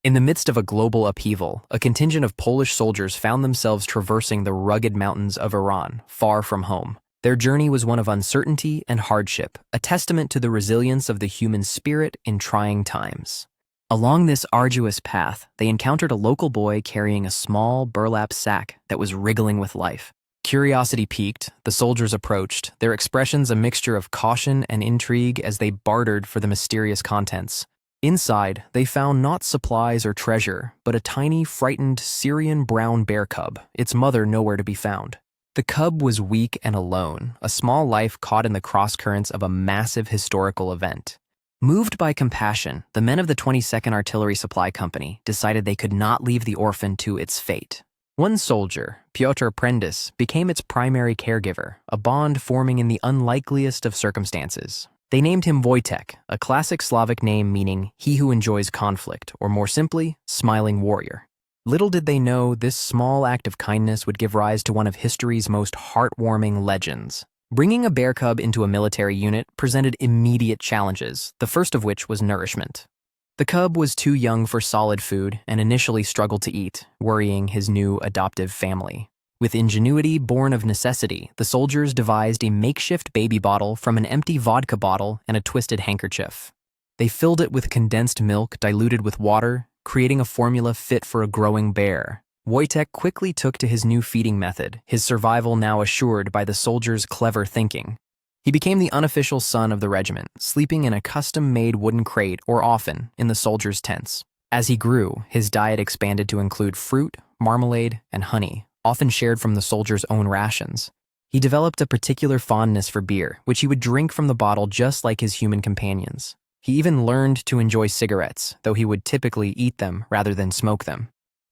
In the midst of a global upheaval, a contingent of Polish soldiers found themselves traversing the rugged mountains of Iran, far from home. Their journey was one of uncertainty and hardship, a testament to the resilience of the human spirit in trying times. Along this arduous path, they encountered a local boy carrying a small burlap sack that was wriggling with life. Curiosity piqued, the soldiers approached, their expressions a mixture of caution and intrigue as they bartered for the mysterious contents. Inside, they found not supplies or treasure, but a tiny, frightened Syrian brown bear cub, its mother nowhere to be found. The cub was weak and alone, a small life caught in the crosscurrents of a massive historical event. Moved by compassion, the men of the 22nd Artillery Supply Company decided they could not leave the orphan to its fate. One soldier, Piotr Prendis, became its primary caregiver, a bond forming in the unlikeliest of circumstances. They named him Wojtek, a classic Slavic name meaning he who enjoys conflict, or more simply, smiling warrior. Little did they know this small act of kindness would give rise to one of history's most heartwarming legends. Bringing a bear cub into a military unit presented immediate challenges, the first of which was nourishment. The cub was too young for solid food and initially struggled to eat, worrying his new adoptive family. With ingenuity born of necessity, the soldiers devised a makeshift baby bottle from an empty vodka bottle and a twisted handkerchief. They filled it with condensed milk diluted with water, creating a formula fit for a growing bear. Wojtek quickly took to his new feeding method, his survival now assured by the soldiers' clever thinking. He became the unofficial son of the regiment, sleeping in a custom-made wooden crate or often in the soldiers' tents. As he grew, his diet expanded to include fruit, marmalade, and honey, often shared from the soldiers' own rations. He developed a particular fondness for beer, which he would drink from the bottle just like his human companions. He even learned to enjoy cigarettes, though he would typically eat them rather than smoke them.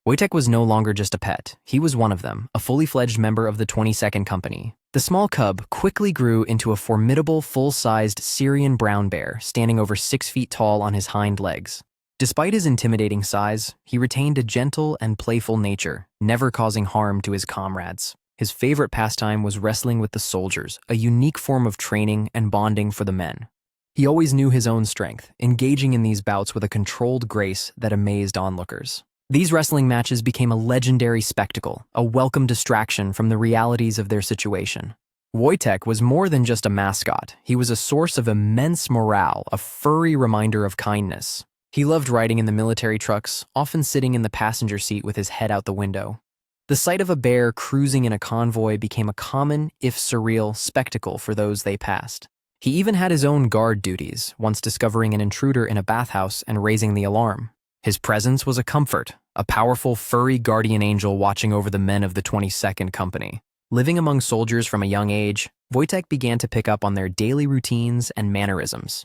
Wojtek was no longer just a pet. He was one of them, a fully fledged member of the 22nd Company. The small cub quickly grew into a formidable, full-sized Syrian brown bear, standing over 6 feet tall on his hind legs. Despite his intimidating size, he retained a gentle and playful nature, never causing harm to his comrades. His favorite pastime was wrestling with the soldiers, a unique form of training and bonding for the men. He always knew his own strength, engaging in these bouts with a controlled grace that amazed onlookers. These wrestling matches became a legendary spectacle, a welcome distraction from the realities of their situation. Wojtek was more than just a mascot. He was a source of immense morale, a furry reminder of kindness. He loved riding in the military trucks, often sitting in the passenger seat with his head out the window. The sight of a bear cruising in a convoy became a common, if surreal, spectacle for those they passed. He even had his own guard duties, once discovering an intruder in a bathhouse and raising the alarm. His presence was a comfort, a powerful, furry guardian angel watching over the men of the 22nd Company. Living among soldiers from a young age, Wojtek began to pick up on their daily routines and mannerisms.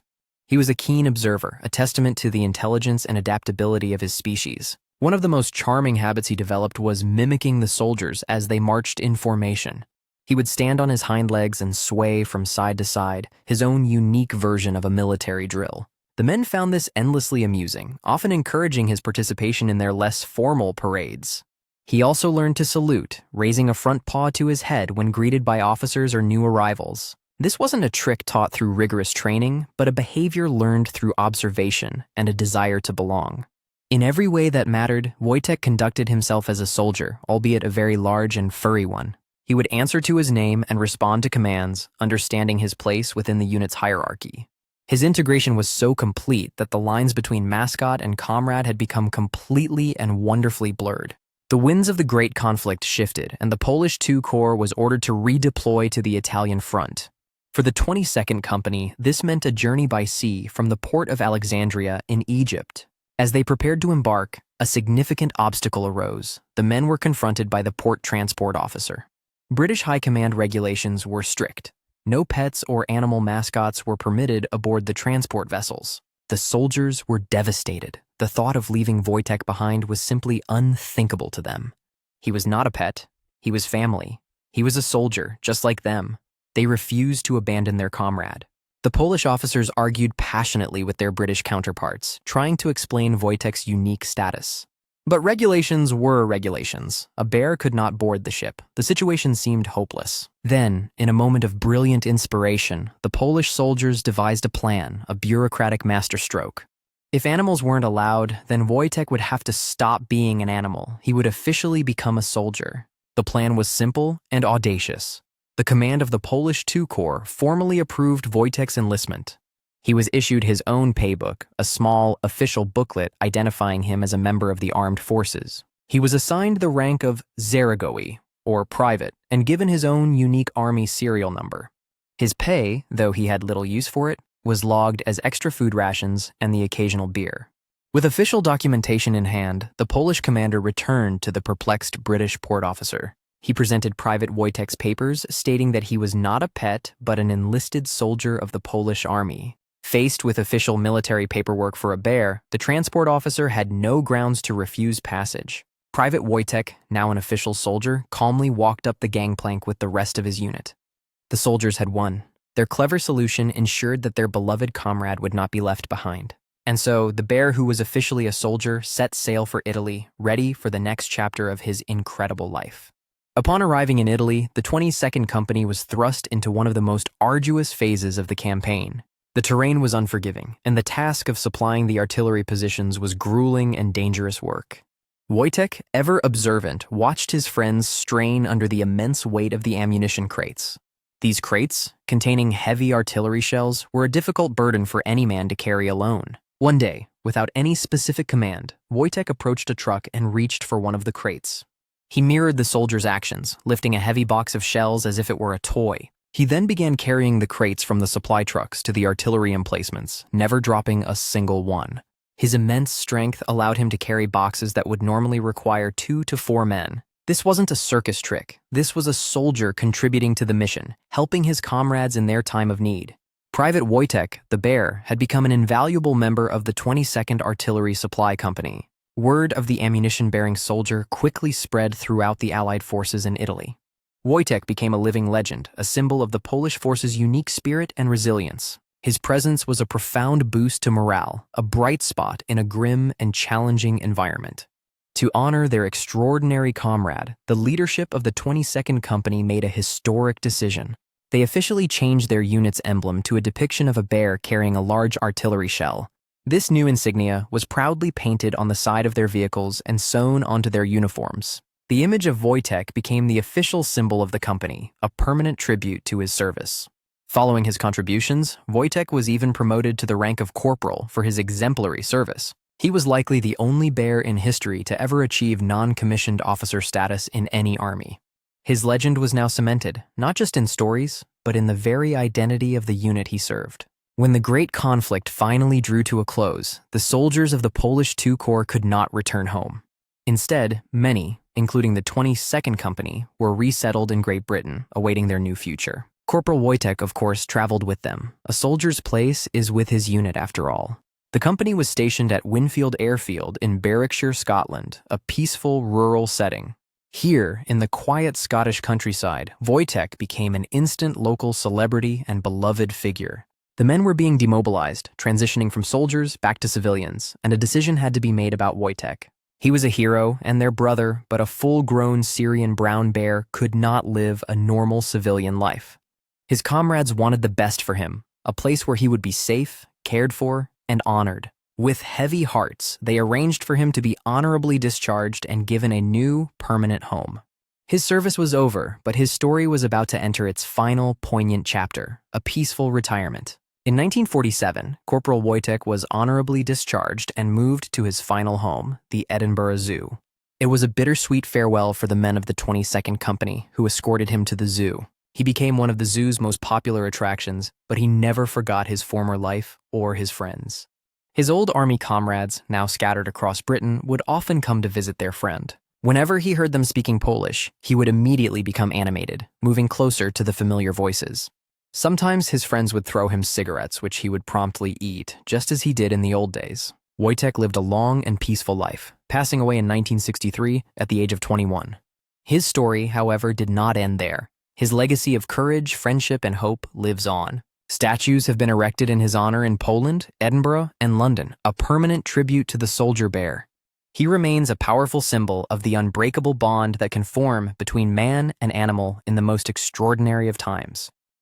He was a keen observer, a testament to the intelligence and adaptability of his species. One of the most charming habits he developed was mimicking the soldiers as they marched in formation. He would stand on his hind legs and sway from side to side, his own unique version of a military drill. The men found this endlessly amusing, often encouraging his participation in their less formal parades. He also learned to salute, raising a front paw to his head when greeted by officers or new arrivals. This wasn't a trick taught through rigorous training, but a behavior learned through observation and a desire to belong. In every way that mattered, Wojtek conducted himself as a soldier, albeit a very large and furry one. He would answer to his name and respond to commands, understanding his place within the unit's hierarchy. His integration was so complete that the lines between mascot and comrade had become completely and wonderfully blurred. The winds of the Great Conflict shifted, and the Polish II Corps was ordered to redeploy to the Italian front. For the 22nd Company, this meant a journey by sea from the port of Alexandria in Egypt. As they prepared to embark, a significant obstacle arose. The men were confronted by the port transport officer. British High Command regulations were strict. No pets or animal mascots were permitted aboard the transport vessels. The soldiers were devastated. The thought of leaving Wojtek behind was simply unthinkable to them. He was not a pet. He was family. He was a soldier, just like them. They refused to abandon their comrade. The Polish officers argued passionately with their British counterparts, trying to explain Wojtek's unique status. But regulations were regulations. A bear could not board the ship. The situation seemed hopeless. Then, in a moment of brilliant inspiration, the Polish soldiers devised a plan, a bureaucratic masterstroke. If animals weren't allowed, then Wojtek would have to stop being an animal. He would officially become a soldier. The plan was simple and audacious. The command of the Polish II Corps formally approved Wojtek's enlistment. He was issued his own paybook, a small, official booklet identifying him as a member of the armed forces. He was assigned the rank of Zaragoi, or private, and given his own unique army serial number. His pay, though he had little use for it, was logged as extra food rations and the occasional beer. With official documentation in hand, the Polish commander returned to the perplexed British port officer. He presented Private Wojtek's papers stating that he was not a pet but an enlisted soldier of the Polish army. Faced with official military paperwork for a bear, the transport officer had no grounds to refuse passage. Private Wojtek, now an official soldier, calmly walked up the gangplank with the rest of his unit. The soldiers had won. Their clever solution ensured that their beloved comrade would not be left behind. And so, the bear who was officially a soldier set sail for Italy, ready for the next chapter of his incredible life. Upon arriving in Italy, the 22nd Company was thrust into one of the most arduous phases of the campaign. The terrain was unforgiving, and the task of supplying the artillery positions was grueling and dangerous work. Wojtek, ever observant, watched his friends strain under the immense weight of the ammunition crates. These crates, containing heavy artillery shells, were a difficult burden for any man to carry alone. One day, without any specific command, Wojtek approached a truck and reached for one of the crates. He mirrored the soldier's actions, lifting a heavy box of shells as if it were a toy. He then began carrying the crates from the supply trucks to the artillery emplacements, never dropping a single one. His immense strength allowed him to carry boxes that would normally require 2 to 4 men. This wasn't a circus trick. This was a soldier contributing to the mission, helping his comrades in their time of need. Private Wojtek, the bear, had become an invaluable member of the 22nd Artillery Supply Company. Word of the ammunition-bearing soldier quickly spread throughout the Allied forces in Italy. Wojtek became a living legend, a symbol of the Polish forces' unique spirit and resilience. His presence was a profound boost to morale, a bright spot in a grim and challenging environment. To honor their extraordinary comrade, the leadership of the 22nd Company made a historic decision. They officially changed their unit's emblem to a depiction of a bear carrying a large artillery shell. This new insignia was proudly painted on the side of their vehicles and sewn onto their uniforms. The image of Wojtek became the official symbol of the company, a permanent tribute to his service. Following his contributions, Wojtek was even promoted to the rank of corporal for his exemplary service. He was likely the only bear in history to ever achieve non-commissioned officer status in any army. His legend was now cemented, not just in stories, but in the very identity of the unit he served. When the great conflict finally drew to a close, the soldiers of the Polish II Corps could not return home. Instead, many, including the 22nd Company, were resettled in Great Britain, awaiting their new future. Corporal Wojtek, of course, traveled with them. A soldier's place is with his unit, after all. The company was stationed at Winfield Airfield in Berwickshire, Scotland, a peaceful rural setting. Here, in the quiet Scottish countryside, Wojtek became an instant local celebrity and beloved figure. The men were being demobilized, transitioning from soldiers back to civilians, and a decision had to be made about Wojtek. He was a hero and their brother, but a full-grown Syrian brown bear could not live a normal civilian life. His comrades wanted the best for him, a place where he would be safe, cared for, and honored. With heavy hearts, they arranged for him to be honorably discharged and given a new, permanent home. His service was over, but his story was about to enter its final, poignant chapter, a peaceful retirement. In 1947, Corporal Wojtek was honorably discharged and moved to his final home, the Edinburgh Zoo. It was a bittersweet farewell for the men of the 22nd Company who escorted him to the zoo. He became one of the zoo's most popular attractions, but he never forgot his former life or his friends. His old army comrades, now scattered across Britain, would often come to visit their friend. Whenever he heard them speaking Polish, he would immediately become animated, moving closer to the familiar voices. Sometimes his friends would throw him cigarettes, which he would promptly eat, just as he did in the old days. Wojtek lived a long and peaceful life, passing away in 1963 at the age of 21. His story, however, did not end there. His legacy of courage, friendship, and hope lives on. Statues have been erected in his honor in Poland, Edinburgh, and London, a permanent tribute to the soldier bear. He remains a powerful symbol of the unbreakable bond that can form between man and animal in the most extraordinary of times.